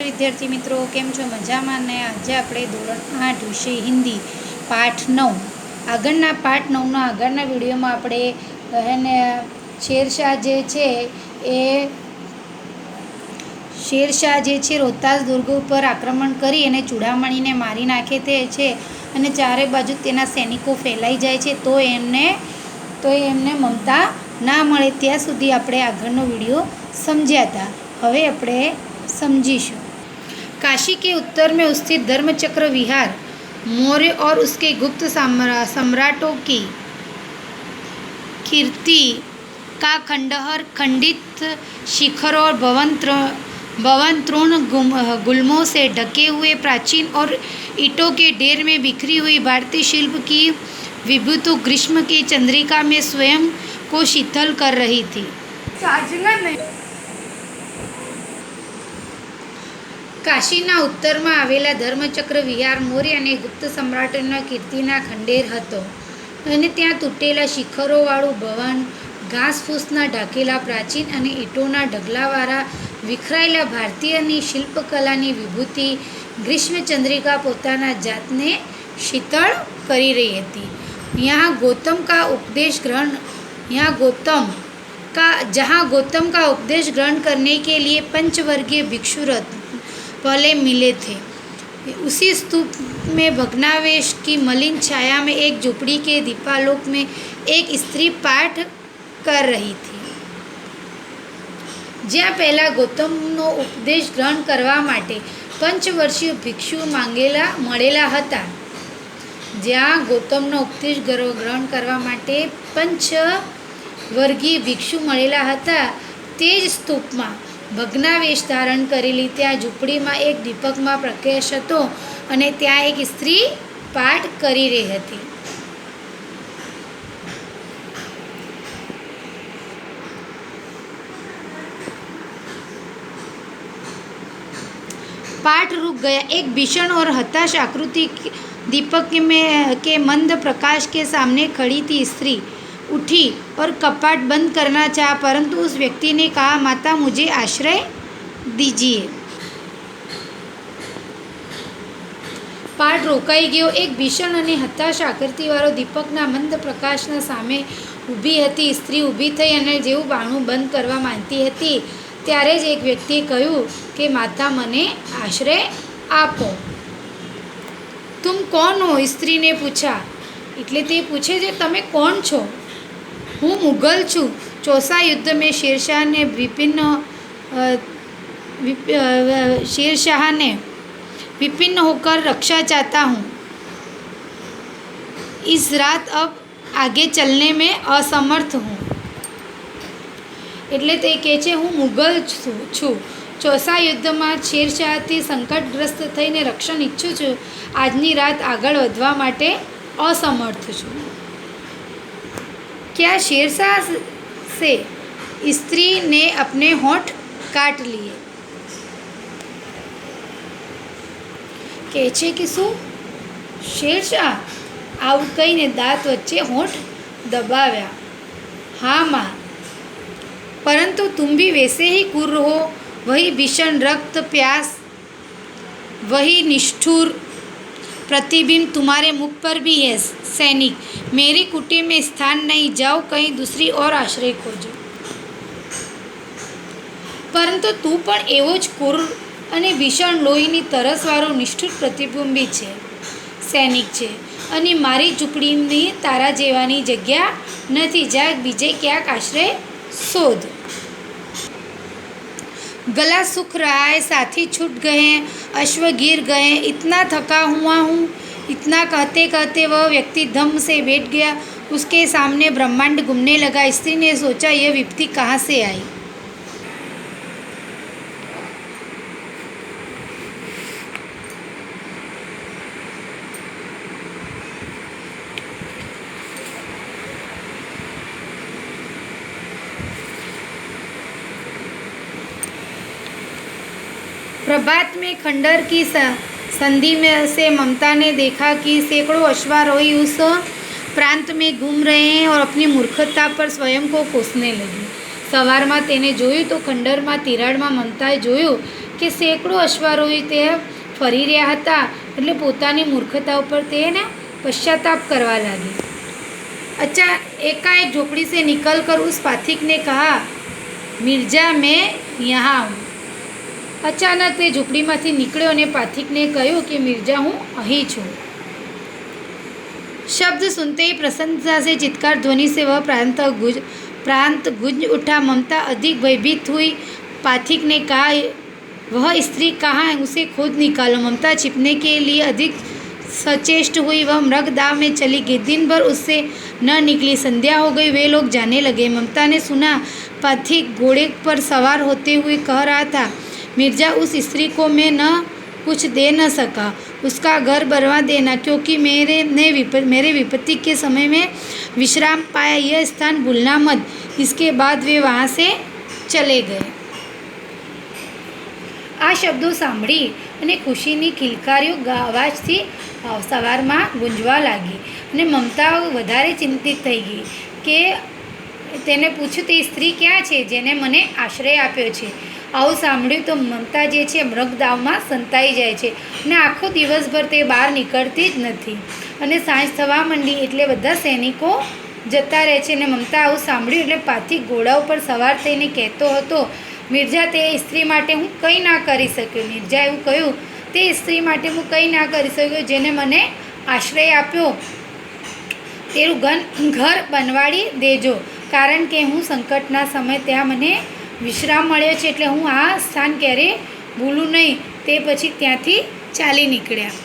વિદ્યાર્થી મિત્રો, કેમ છો? મજામાં ને? આજે આપણે ધોરણ 8 વિષય હિન્દી પાઠ 9 આગળના પાઠ 9ના આગળના વિડીયોમાં આપણે એને શેરશાહ જે છે રોહતાસ દુર્ગ ઉપર આક્રમણ કરી અને ચૂડામણીને મારી નાખે તે છે અને ચારે બાજુ તેના સૈનિકો ફેલાઈ જાય છે તો એમને મમતા ના મળે ત્યાં સુધી આપણે આગળનો વિડીયો समझा था। હવે આપણે समझीशु। काशी के उत्तर में स्थित धर्मचक्र विहार मौर्य और उसके गुप्त सम्राटों की कीर्ति का खंडहर खंडित शिखरों और भवन तृण गुल्मों से ढके हुए प्राचीन और ईंटों के ढेर में बिखरी हुई भारतीय शिल्प की विभूति ग्रीष्म की चंद्रिका में स्वयं को शीतल कर रही थी। કાશીના ઉત્તરમાં આવેલા ધર્મચક્ર વિહાર મૌર્ય અને ગુપ્ત સમ્રાટોના કીર્તિના ખંડેર હતો અને ત્યાં તૂટેલા શિખરોવાળું ભવન, ઘાસફૂસના ઢાંકેલા પ્રાચીન અને ઈંટોના ઢગલાવાળા વિખરાયેલા ભારતીયની શિલ્પકલાની વિભૂતિ ગ્રીષ્મચંદ્રિકા પોતાના જાતને શીતળ કરી રહી હતી। जहाँ गौतम का उपदेश ग्रहण करने के लिए पंचवर्गीय भिक्षुरथ पहले मिले थे, उसी स्तूप में भग्नावशेष की मलिन छाया में एक झोपड़ी के दीपालोक में एक स्त्री पाठ कर रही थी। જ્યાં પહેલાં ગૌતમનો ઉપદેશ ગ્રહણ કરવા માટે પંચવર્ષીય ભિક્ષુ મળેલા હતા, જ્યાં ગૌતમનો ઉપદેશ ગ્રહણ કરવા માટે પંચવર્ગીય ભિક્ષુ મળેલા હતા તે જ સ્તૂપમાં ભગ્નાવેશ ધારણ કરેલી ત્યાં ઝૂંપડીમાં એક દીપકમાં પ્રકાશ હતો અને ત્યાં એક સ્ત્રી પાઠ કરી રહી હતી। पाठ रुक गया। एक भीषण और हताश आकृति दीपक के मंद प्रकाश के सामने खड़ी थी। स्त्री उठी और कपाट बंद करना चाहा, परंतु उस व्यक्ति ने कहा, माता मुझे आश्रय दीजिए। पाठ रोकाई गयो। एक भीषण અને હતાશ આકૃતિવાળો દીપકના મંદ પ્રકાશના સામે ઊભી હતી। સ્ત્રી ઊભી થઈ અને જેવું બારણું બંધ કરવા માંગતી હતી ત્યારે જ એક વ્યક્તિએ કહ્યું કે માતા મને આશ્રય આપો। તુમ કોણ હો? સ્ત્રીને પૂછા એટલે તે પૂછે છે તમે કોણ છો? હું મુગલ છું। ચોસા યુદ્ધ में शेरशाह ने विपिन्न होकर रक्षा चाहता हूँ। इस रात अब आगे चलने में असमर्थ हूँ। એટલે તે કહે છે હું મુગલ છું, ચોસા યુદ્ધમાં શેરશાહથી સંકટગ્રસ્ત થઈને રક્ષણ ઈચ્છું છું, આજની રાત આગળ વધવા માટે અસમર્થ છું। क्या शेरशाह से? स्त्री ने अपने होंठ काट लिए। કહે છે કે શું શેરશાહ? આવું કહીને દાંત વચ્ચે હોંઠ દબાવ્યા। हाँ माँ, परंतु तुम भी वैसे ही क्रूर हो। वही भीषण रक्त प्यास, वही निष्ठुर प्रतिबिंब तुम्हारे मुख पर भी है। सैनिक, मेरी कुटी में स्थान नहीं, जाओ कहीं दूसरी और आश्रय खोजो। પરંતુ તું પણ એવો જ ક્રૂર અને ભીષણ લોહીની તરસવાળો નિષ્ઠુર પ્રતિબિંબી છે, સૈનિક છે, અને મારી ઝૂંપડીની તારા જેવાની જગ્યા નથી, જા બીજે ક્યાંક આશ્રય शोध। गला सूख रहा है, साथी छूट गए हैं, अश्व गिर गए हैं, इतना थका हुआ हूँ। इतना कहते कहते वह व्यक्ति धम से बैठ गया। उसके सामने ब्रह्मांड घूमने लगा। स्त्री ने सोचा यह विपत्ति कहाँ से आई। प्रभात में खंडर की संधि में से ममता ने देखा कि सैकड़ों अश्वारोही उस प्रांत में घूम रहे हैं और अपनी मूर्खता पर स्वयं को कोसने लगी। સવારમાં તેને જોયું તો ખંડરમાં તિરાડમાં મમતાએ જોયું કે સેંકડો અશ્વારોહી તે ફરી રહ્યા હતા, એટલે પોતાની મૂર્ખતા ઉપર તેને પશ્ચાताप કરવા લાગી। एकाएक झोपड़ी से निकलकर उस पाथिक ने कहा, मिर्जा मैं यहाँ हूँ। अचानक તે ઝૂંપડીમાંથી નીકળ્યો અને પાથિકને કહ્યું કે મિર્જા હું અહીં છું। शब्द सुनते ही प्रसन्नता से चित्कार ध्वनि से वह प्रांत गूंज उठा। ममता अधिक भयभीत हुई। पाथिक ने कहा, वह स्त्री कहाँ है, उसे खुद निकालो। ममता छिपने के लिए अधिक सचेष्ट हुई। वह मृगदाव में चली गई। दिन भर उससे न निकली। संध्या हो गई, वे लोग जाने लगे। ममता ने सुना पाथिक घोड़े पर सवार होते हुए कह रहा था, मिर्जा उस स्त्री को मैं न कुछ दे न सका, उसका घर बनवा देना, क्योंकि मेरे विपत्ति के समय में विश्राम पाया। यह स्थान भूलना मत। इसके बाद वे वहाँ से चले गए। આ શબ્દો સાંભળી અને ખુશીની ખિલકારીઓ અવાજથી સવારમાં ગુંજવા લાગી અને મમતા વધારે ચિંતિત થઈ ગઈ કે તેને પૂછ્યું તે સ્ત્રી ક્યાં છે જેને મને આશ્રય આપ્યો છે। આવું સાંભળ્યું તો મમતા જે છે મૃગદાવમાં સંતાઈ જાય છે અને આખો દિવસભર તે બહાર નીકળતી જ નથી અને સાંજ થવા માંડી એટલે બધા સૈનિકો જતા રહે છે અને મમતા આવું સાંભળ્યું એટલે પાછી ઘોડા ઉપર સવાર થઈને કહેતો હતો, મિર્જા તે સ્ત્રી માટે હું કંઈ ના કરી શક્યો। મિર્જા એવું કહ્યું, તે સ્ત્રી માટે હું કંઈ ના કરી શક્યો જેને મને આશ્રય આપ્યો, તેનું ઘર બનવાડી દેજો, કારણ કે હું સંકટના સમયે ત્યાં મને વિશ્રામ મળ્યો છે, એટલે હું આ સ્થાન ક્યારેય ભૂલું નહીં। તે પછી ત્યાંથી ચાલી નીકળ્યા।